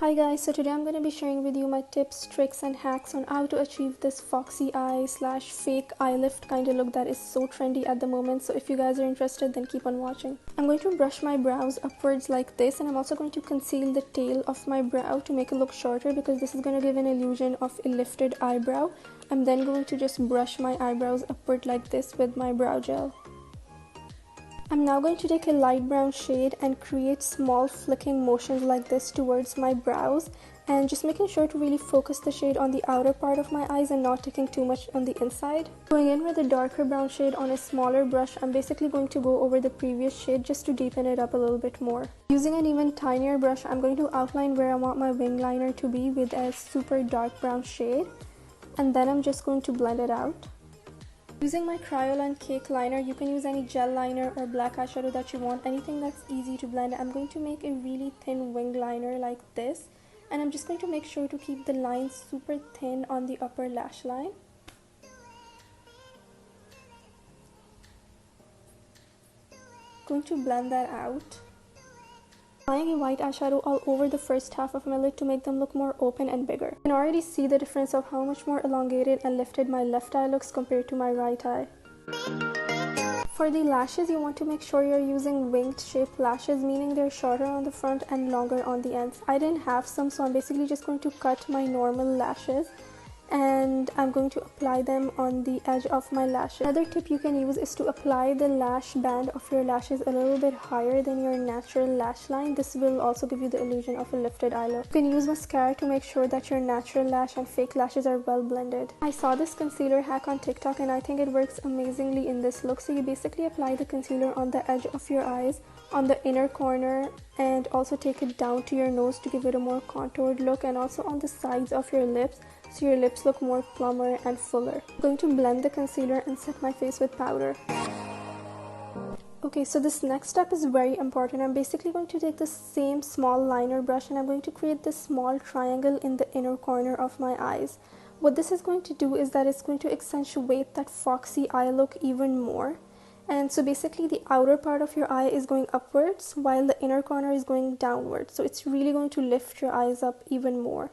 Hi guys, so today I'm going to be sharing with you my tips, tricks and hacks on how to achieve this foxy eye slash fake eye lift kind of look that is so trendy at the moment. So if you guys are interested, then keep on watching. I'm going to brush my brows upwards like this, and I'm also going to conceal the tail of my brow to make it look shorter because this is going to give an illusion of a lifted eyebrow. I'm then going to just brush my eyebrows upward like this with my brow gel. I'm now going to take a light brown shade and create small flicking motions like this towards my brows, and just making sure to really focus the shade on the outer part of my eyes and not taking too much on the inside. Going in with a darker brown shade on a smaller brush, I'm basically going to go over the previous shade just to deepen it up a little bit more. Using an even tinier brush, I'm going to outline where I want my wing liner to be with a super dark brown shade, and then I'm just going to blend it out. Using my Crayola cake liner, you can use any gel liner or black eyeshadow that you want, anything that's easy to blend. I'm going to make a really thin wing liner like this, and I'm just going to make sure to keep the lines super thin on the upper lash line. Going to blend that out. Applying a white eyeshadow all over the first half of my lid to make them look more open and bigger. You can already see the difference of how much more elongated and lifted my left eye looks compared to my right eye. For the lashes, you want to make sure you're using winged shaped lashes, meaning they're shorter on the front and longer on the ends. I didn't have some, so I'm basically just going to cut my normal lashes and I'm going to apply them on the edge of my lashes. Another tip you can use is to apply the lash band of your lashes a little bit higher than your natural lash line. This will also give you the illusion of a lifted eye look. You can use mascara to make sure that your natural lash and fake lashes are well blended. I saw this concealer hack on TikTok and I think it works amazingly in this look. So you basically apply the concealer on the edge of your eyes, on the inner corner, and also take it down to your nose to give it a more contoured look, and also on the sides of your lips so your lips look more plumper and fuller. I'm going to blend the concealer and set my face with powder. Okay, so this next step is very important. I'm basically going to take the same small liner brush and I'm going to create this small triangle in the inner corner of my eyes. What this is going to do is that it's going to accentuate that foxy eye look even more. And so basically the outer part of your eye is going upwards while the inner corner is going downwards. So it's really going to lift your eyes up even more.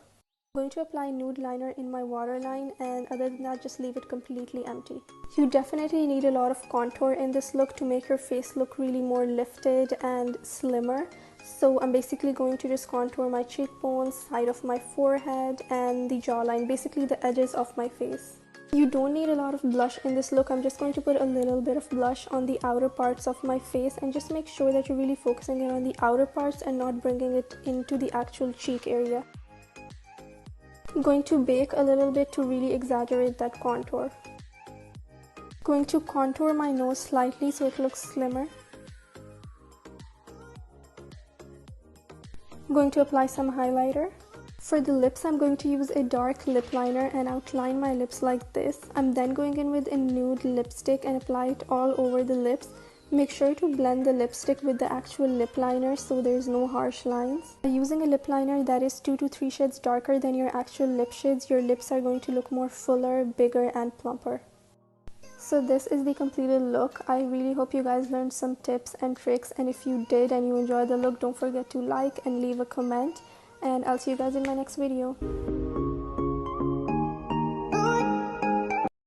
I'm going to apply nude liner in my waterline, and other than that, just leave it completely empty. You definitely need a lot of contour in this look to make your face look really more lifted and slimmer. So I'm basically going to just contour my cheekbones, side of my forehead, and the jawline, basically the edges of my face. You don't need a lot of blush in this look. I'm just going to put a little bit of blush on the outer parts of my face, and just make sure that you're really focusing it on the outer parts and not bringing it into the actual cheek area. I'm going to bake a little bit to really exaggerate that contour. Going to contour my nose slightly so it looks slimmer. I'm going to apply some highlighter. For the lips, I'm going to use a dark lip liner and outline my lips like this. I'm then going in with a nude lipstick and apply it all over the lips. Make sure to blend the lipstick with the actual lip liner so there's no harsh lines. By using a lip liner that is 2 to 3 shades darker than your actual lip shades, your lips are going to look more fuller, bigger and plumper. So this is the completed look. I really hope you guys learned some tips and tricks, and if you did and you enjoyed the look, don't forget to like and leave a comment, and I'll see you guys in my next video.